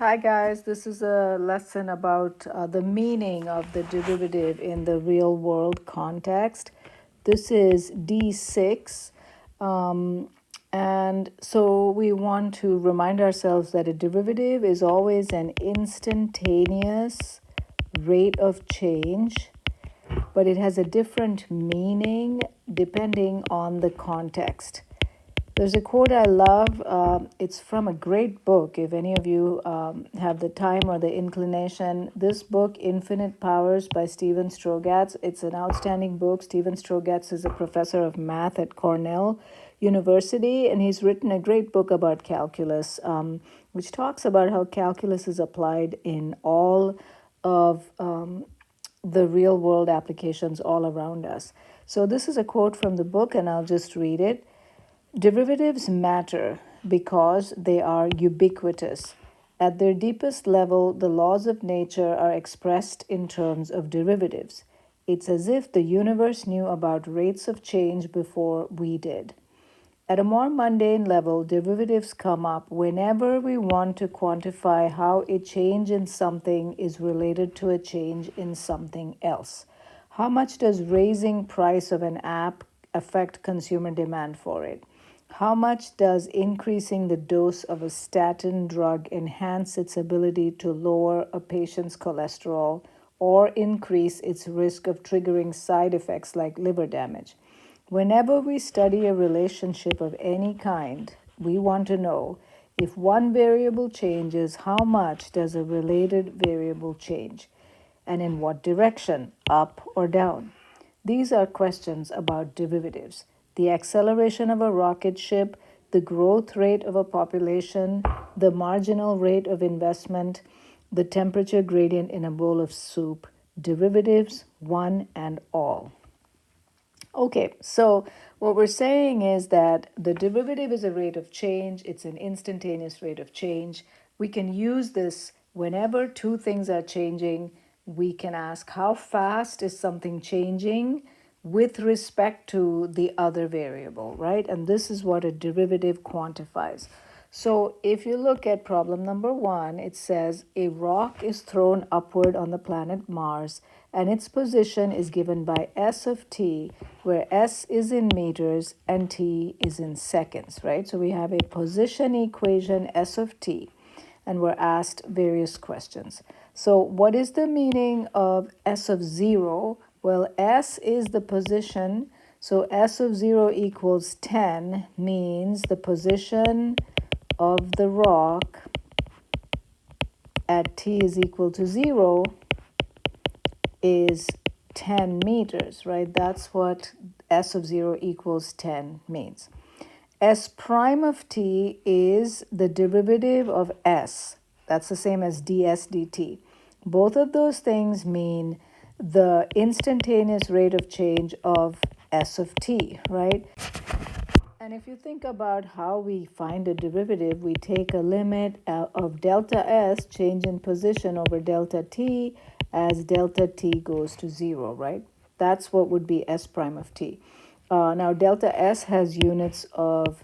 Hi guys, this is a lesson about the meaning of the derivative in the real world context. This is D6. Um, and so we want to remind ourselves that a derivative is always an instantaneous rate of change, but it has a different meaning depending on the context. There's a quote I love. It's from a great book. If any of you have the time or the inclination, this book, Infinite Powers by Stephen Strogatz, it's an outstanding book. Stephen Strogatz is a professor of math at Cornell University, and he's written a great book about calculus, which talks about how calculus is applied in all of the real world applications all around us. So, this is a quote from the book, and I'll just read it. Derivatives matter because they are ubiquitous. At their deepest level, the laws of nature are expressed in terms of derivatives. It's as if the universe knew about rates of change before we did. At a more mundane level, derivatives come up whenever we want to quantify how a change in something is related to a change in something else. How much does raising price of an app affect consumer demand for it? How much does increasing the dose of a statin drug enhance its ability to lower a patient's cholesterol or increase its risk of triggering side effects like liver damage? Whenever we study a relationship of any kind, we want to know if one variable changes, how much does a related variable change? And in what direction, up or down? These are questions about derivatives. The acceleration of a rocket ship, the growth rate of a population, the marginal rate of investment, the temperature gradient in a bowl of soup. Derivatives, one and all. Okay, so what we're saying is that the derivative is a rate of change, it's an instantaneous rate of change. We can use this whenever two things are changing. We can ask how fast is something changing with respect to the other variable, right? And this is what a derivative quantifies. So if you look at problem number 1, it says a rock is thrown upward on the planet Mars and its position is given by S of t, where S is in meters and t is in seconds, right? So we have a position equation S of t, and we're asked various questions. So what is the meaning of S of 0? Well, S is the position, so S of 0 equals 10 means the position of the rock at t is equal to 0 is 10 meters, right? That's what S of 0 equals 10 means. S prime of t is the derivative of S. That's the same as ds dt. Both of those things mean the instantaneous rate of change of S of t, right? And if you think about how we find a derivative, we take a limit of delta S, change in position, over delta t as delta t goes to 0, right? That's what would be S prime of t. Now, delta S has units of,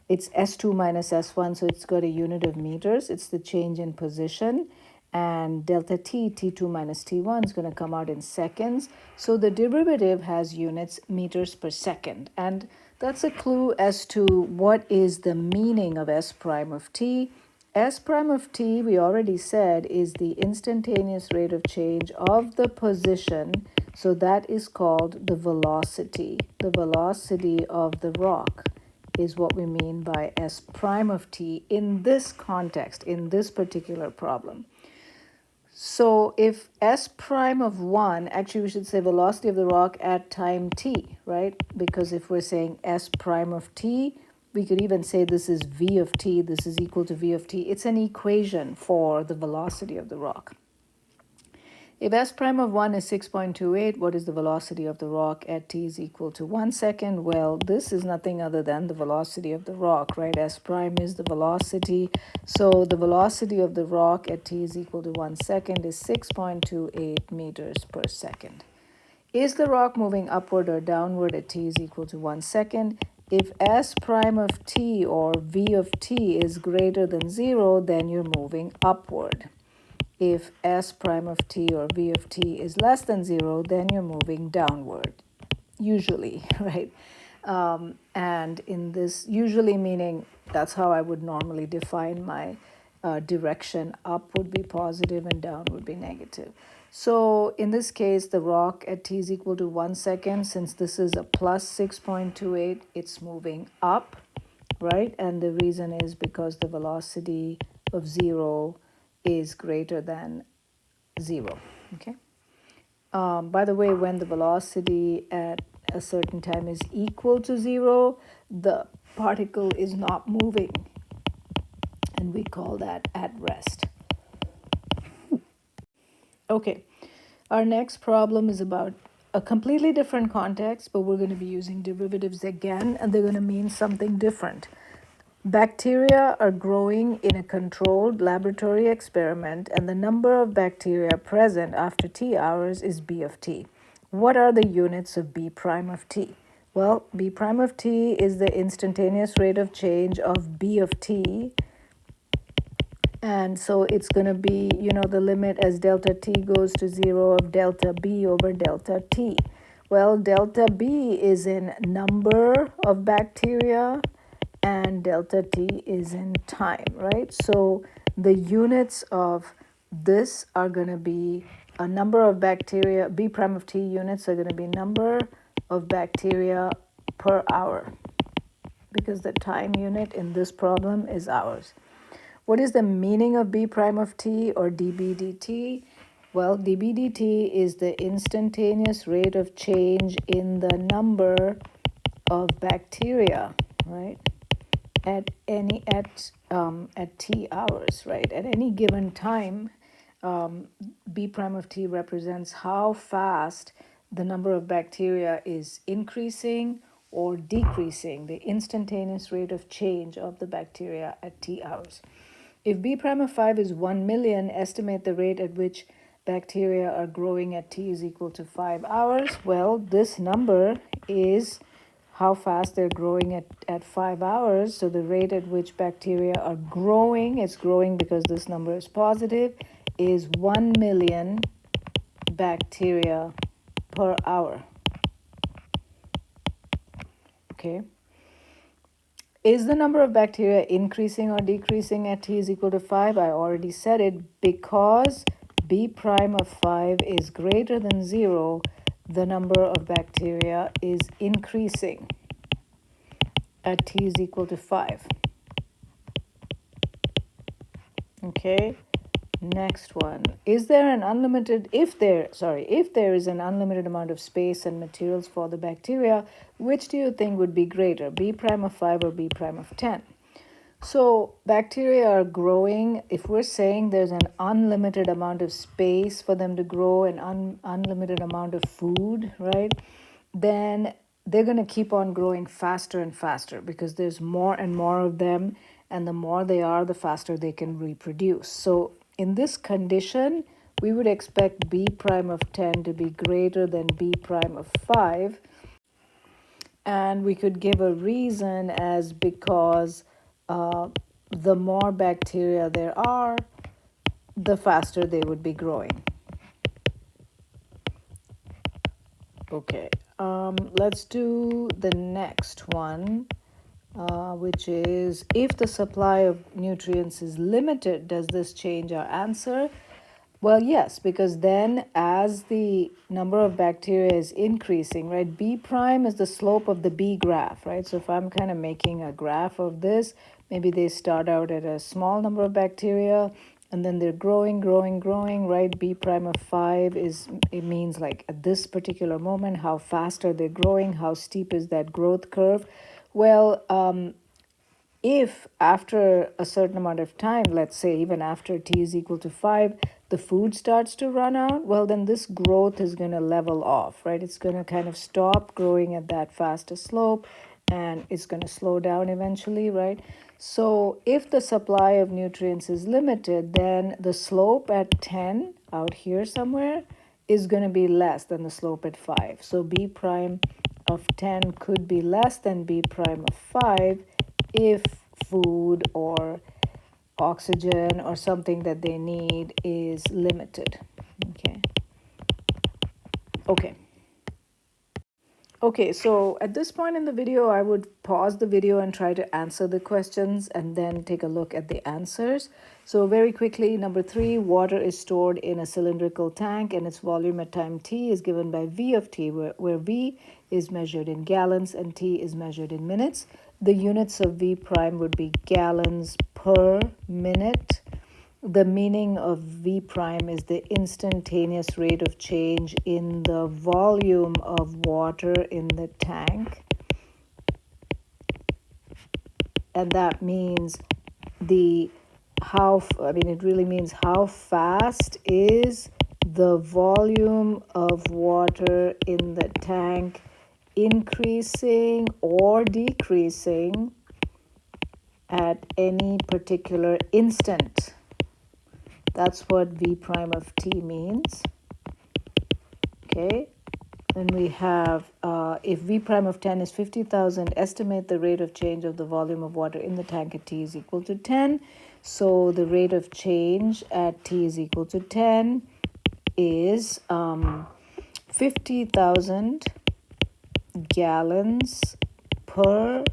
it's S2 minus S1, so it's got a unit of meters. It's the change in position. And delta t, T2 minus T1, is going to come out in seconds. So the derivative has units meters per second. And that's a clue as to what is the meaning of S prime of t. S prime of t, we already said, is the instantaneous rate of change of the position. So that is called the velocity. The velocity of the rock is what we mean by S prime of t in this context, in this particular problem. So if S prime of 1, actually we should say velocity of the rock at time t, right? Because if we're saying S prime of t, we could even say this is V of t, this is equal to V of t. It's an equation for the velocity of the rock. If S prime of 1 is 6.28, what is the velocity of the rock at t is equal to 1 second? Well, this is nothing other than the velocity of the rock, right? S prime is the velocity. So the velocity of the rock at t is equal to 1 second is 6.28 meters per second. Is the rock moving upward or downward at t is equal to 1 second? If s prime of t or v of t is greater than 0, then you're moving upward. If s prime of t or v of t is less than 0, then you're moving downward, usually, right? And in this, usually meaning that's how I would normally define my direction. Up would be positive and down would be negative. So in this case, the rock at t is equal to 1 second, since this is a plus 6.28, it's moving up, right? And the reason is because the velocity of 0 is greater than 0, okay? By the way, when the velocity at a certain time is equal to 0, the particle is not moving, and we call that at rest. Okay, our next problem is about a completely different context, but we're going to be using derivatives again, and they're going to mean something different. Bacteria are growing in a controlled laboratory experiment, and the number of bacteria present after t hours is b of t. What are the units of b prime of t? Well, b prime of t is the instantaneous rate of change of b of t. And so it's going to be, the limit as delta t goes to 0 of delta b over delta t. Well, delta b is in number of bacteria, and delta t is in time, right? So the units of this are going to be a number of bacteria. B prime of t units are going to be number of bacteria per hour, because the time unit in this problem is hours. What is the meaning of b prime of t or dB dt? Well, dB dt is the instantaneous rate of change in the number of bacteria, right? At t hours, right? At any given time, b prime of t represents how fast the number of bacteria is increasing or decreasing, the instantaneous rate of change of the bacteria at t hours. If b prime of 5 is 1 million, estimate the rate at which bacteria are growing at t is equal to 5 hours. Well, this number is how fast they're growing at 5 hours. So the rate at which bacteria are growing, it's growing because this number is positive, is 1 million bacteria per hour. Okay. Is the number of bacteria increasing or decreasing at t is equal to 5? I already said it. Because b prime of 5 is greater than 0, the number of bacteria is increasing at t is equal to 5. Okay, next one. Is there an unlimited, if there is an unlimited amount of space and materials for the bacteria, which do you think would be greater, b prime of 5 or b prime of 10? So bacteria are growing. If we're saying there's an unlimited amount of space for them to grow, an unlimited amount of food, right, then they're going to keep on growing faster and faster because there's more and more of them, and the more they are, the faster they can reproduce. So in this condition, we would expect b prime of 10 to be greater than b prime of 5. And we could give a reason as because the more bacteria there are, the faster they would be growing. Okay, let's do the next one, which is, if the supply of nutrients is limited, does this change our answer? Well, yes, because then as the number of bacteria is increasing, right, b prime is the slope of the b graph, right? So if I'm kind of making a graph of this, maybe they start out at a small number of bacteria, and then they're growing, right? B prime of 5 it means like at this particular moment, how fast are they growing? How steep is that growth curve? Well, if after a certain amount of time, let's say even after t is equal to 5, the food starts to run out, well, then this growth is going to level off, right? It's going to kind of stop growing at that faster slope, and it's going to slow down eventually, right? So if the supply of nutrients is limited, then the slope at 10 out here somewhere is going to be less than the slope at 5. So b prime of 10 could be less than b prime of 5 if food or oxygen or something that they need is limited. Okay. Okay, so at this point in the video, I would pause the video and try to answer the questions and then take a look at the answers. So very quickly, number 3, water is stored in a cylindrical tank and its volume at time t is given by V of t, where V is measured in gallons and t is measured in minutes. The units of V prime would be gallons per minute. The meaning of V prime is the instantaneous rate of change in the volume of water in the tank. And that means it really means how fast is the volume of water in the tank increasing or decreasing at any particular instant. That's what V prime of t means. Okay, then we have if V prime of 10 is 50,000, estimate the rate of change of the volume of water in the tank at t is equal to 10. So the rate of change at t is equal to 10 is 50,000 gallons per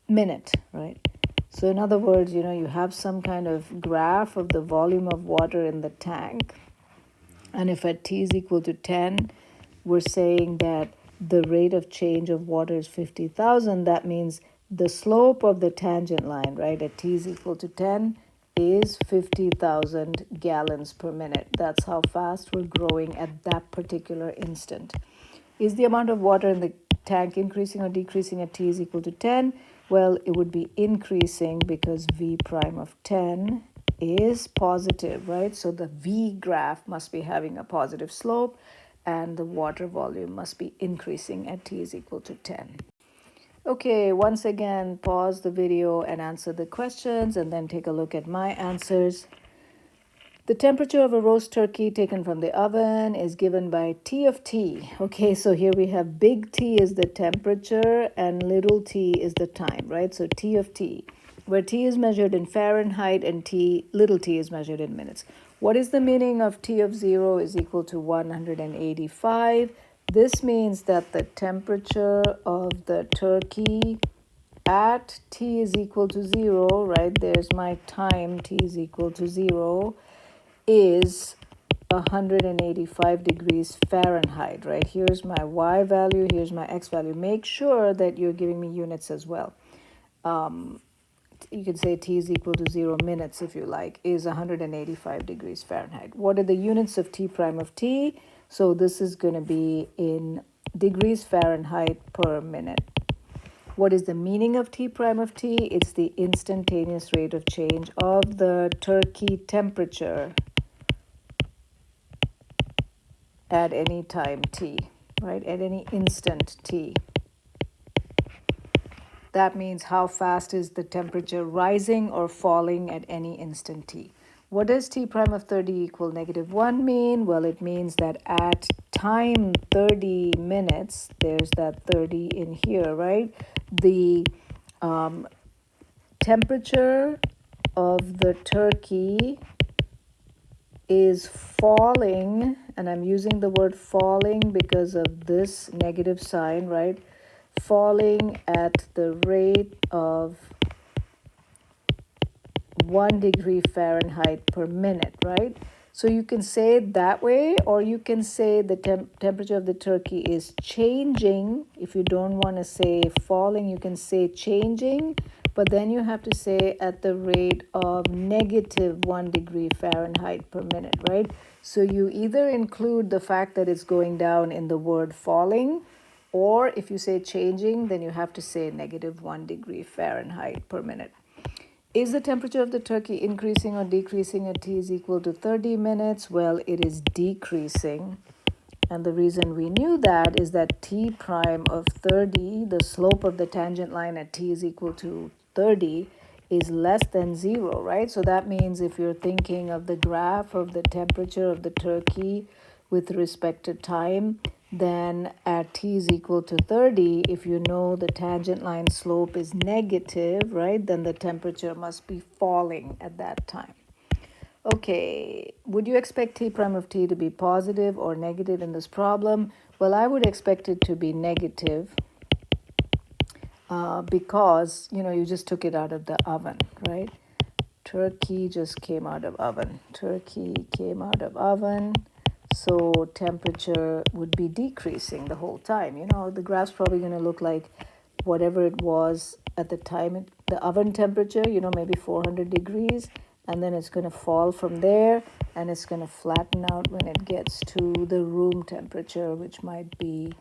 minute, right? So in other words, you have some kind of graph of the volume of water in the tank. And if at t is equal to 10, we're saying that the rate of change of water is 50,000. That means the slope of the tangent line, right, at t is equal to 10 is 50,000 gallons per minute. That's how fast we're growing at that particular instant. Is the amount of water in the tank increasing or decreasing at t is equal to 10? Well, it would be increasing because V prime of 10 is positive, right? So the V graph must be having a positive slope and the water volume must be increasing at t is equal to 10. Okay, once again, pause the video and answer the questions and then take a look at my answers. The temperature of a roast turkey taken from the oven is given by T of t. Okay, so here we have big T is the temperature and little t is the time, right? So T of t, where t is measured in Fahrenheit and little t is measured in minutes. What is the meaning of T of 0 is equal to 185? This means that the temperature of the turkey at t is equal to 0, right? There's my time, t is equal to 0, is 185 degrees Fahrenheit, right? Here's my y value, here's my x value. Make sure that you're giving me units as well. You can say t is equal to 0 minutes if you like, is 185 degrees Fahrenheit. What are the units of t prime of t? So this is going to be in degrees Fahrenheit per minute. What is the meaning of T prime of t? It's the instantaneous rate of change of the turkey temperature at any time t, right? At any instant t. That means how fast is the temperature rising or falling at any instant t. What does t prime of 30 equal -1 mean? Well, it means that at time 30 minutes, there's that 30 in here, right? The temperature of the turkey is falling, and I'm using the word falling because of this negative sign, right? Falling at the rate of 1 degree Fahrenheit per minute, right? So you can say it that way, or you can say the temperature of the turkey is changing. If you don't want to say falling, you can say changing, but then you have to say at the rate of -1 degree Fahrenheit per minute, right? So you either include the fact that it's going down in the word falling, or if you say changing, then you have to say -1 degree Fahrenheit per minute. Is the temperature of the turkey increasing or decreasing at t is equal to 30 minutes? Well, it is decreasing. And the reason we knew that is that t prime of 30, the slope of the tangent line at t is equal to 30, is less than 0, right? So that means if you're thinking of the graph of the temperature of the turkey with respect to time, then at t is equal to 30, if you know the tangent line slope is negative, right, then the temperature must be falling at that time. Okay, would you expect t prime of t to be positive or negative in this problem? Well, I would expect it to be negative because, you just took it out of the oven, right? Turkey just came out of oven. Turkey came out of oven. So temperature would be decreasing the whole time. The graph's probably going to look like whatever it was at the time, the oven temperature, maybe 400 degrees. And then it's going to fall from there and it's going to flatten out when it gets to the room temperature, which might be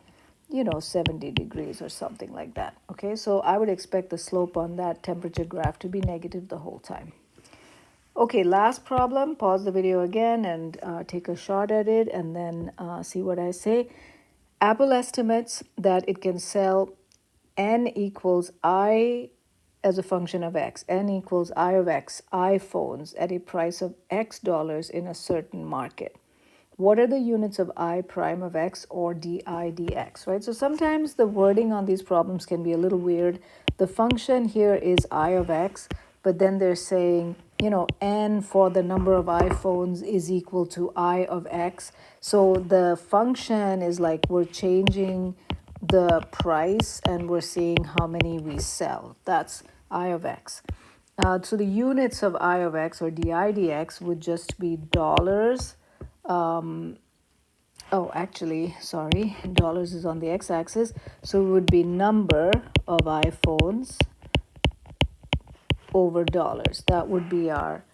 70 degrees or something like that. Okay, so I would expect the slope on that temperature graph to be negative the whole time. Okay, last problem. Pause the video again and take a shot at it and then see what I say. Apple estimates that it can sell n equals I as a function of x, n equals I of x iPhones at a price of x dollars in a certain market. What are the units of I prime of x or di dx, right? So sometimes the wording on these problems can be a little weird. The function here is I of x, but then they're saying, n for the number of iPhones is equal to I of x. So the function is like we're changing the price and we're seeing how many we sell. That's I of x. So the units of I of x or di dx would just be dollars. Actually, sorry, dollars is on the x-axis. So it would be number of iPhones over dollars. That would be our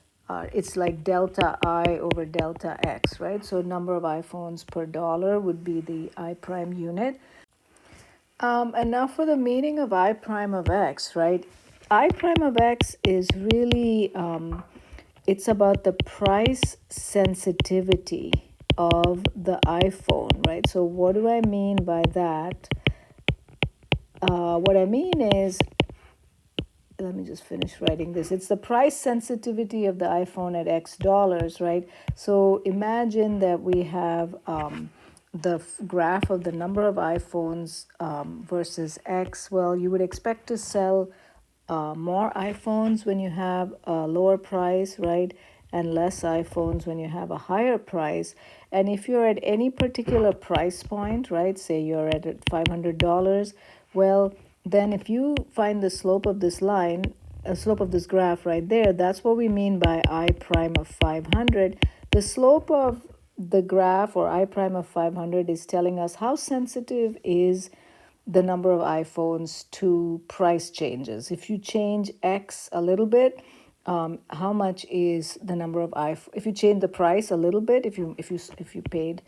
it's like delta I over delta x, right? So number of iPhones per dollar would be the I prime unit. And now for the meaning of I prime of x, right? I prime of x is really, it's about the price sensitivity of the iPhone, right? So what do I mean by that? What I mean is, let me just finish writing this. It's the price sensitivity of the iPhone at X dollars, right? So imagine that we have the graph of the number of iPhones versus X. Well, you would expect to sell more iPhones when you have a lower price, right? And less iPhones when you have a higher price. And if you're at any particular price point, right, say you're at $500, well, then if you find the slope of this line, slope of this graph right there, that's what we mean by I prime of 500. The slope of the graph or I prime of 500 is telling us how sensitive is the number of iPhones to price changes. If you change X a little bit, how much is the number of iPhones? If you change the price a little bit, if you paid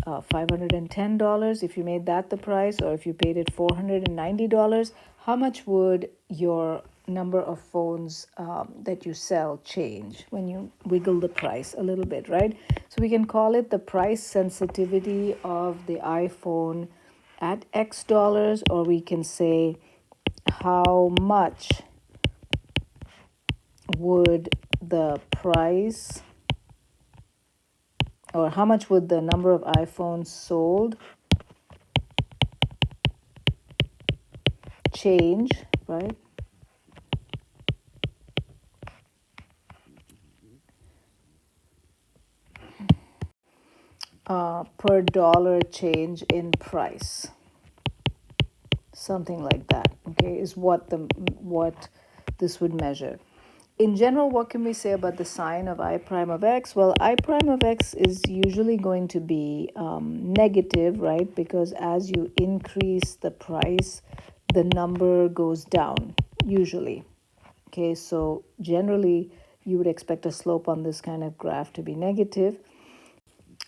$510, if you made that the price, or if you paid it $490, how much would your number of phones that you sell change when you wiggle the price a little bit, right? So we can call it the price sensitivity of the iPhone at X dollars, or we can say how much would the price, or how much would the number of iPhones sold change, right? Per dollar change in price. Something like that, okay, is what this would measure. In general, what can we say about the sign of I prime of x? Well, I prime of x is usually going to be negative, right? Because as you increase the price, the number goes down, usually. Okay, so generally, you would expect a slope on this kind of graph to be negative.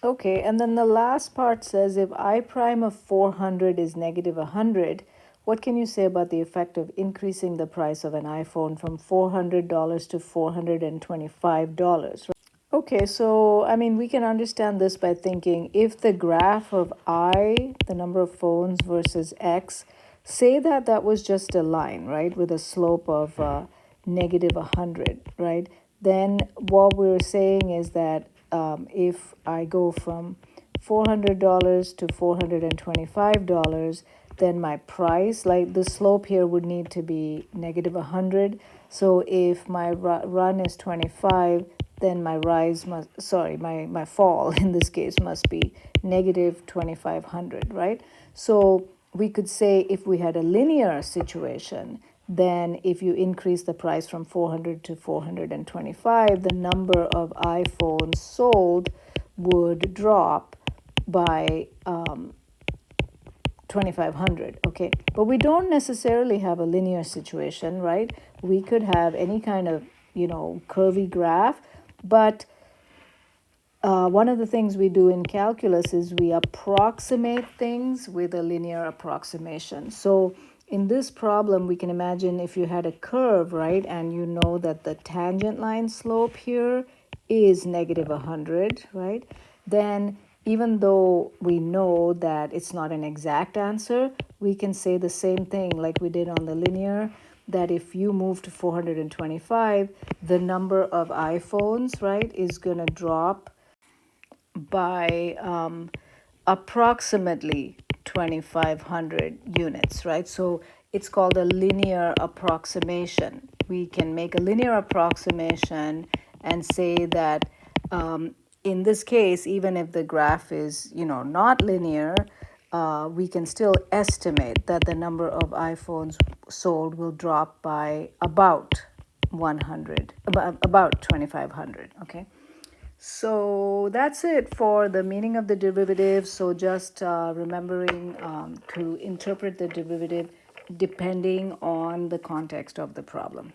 Okay, and then the last part says if I prime of 400 is negative 100, what can you say about the effect of increasing the price of an iPhone from $400 to $425? Okay, so I mean, we can understand this by thinking if the graph of I, the number of phones versus X, say that that was just a line, right, with a slope of negative 100, right? Then what we're saying is that if I go from $400 to $425, then my price, like the slope here would need to be negative 100. So if my run is 25, then my rise must, sorry, my fall in this case must be negative 2500, right? So we could say if we had a linear situation, then if you increase the price from 400 to 425, the number of iPhones sold would drop by 2500. Okay, but we don't necessarily have a linear situation, right? We could have any kind of curvy graph, but one of the things we do in calculus is we approximate things with a linear approximation. So in this problem, we can imagine if you had a curve, right, and you know that the tangent line slope here is negative 100, right, then even though we know that it's not an exact answer, we can say the same thing like we did on the linear, that if you move to 425, the number of iPhones, right, is going to drop by approximately 2,500 units, right? So it's called a linear approximation. We can make a linear approximation and say that in this case, even if the graph is, not linear, we can still estimate that the number of iPhones sold will drop by about 100, about 2,500, okay? So that's it for the meaning of the derivative. So just remembering to interpret the derivative depending on the context of the problem.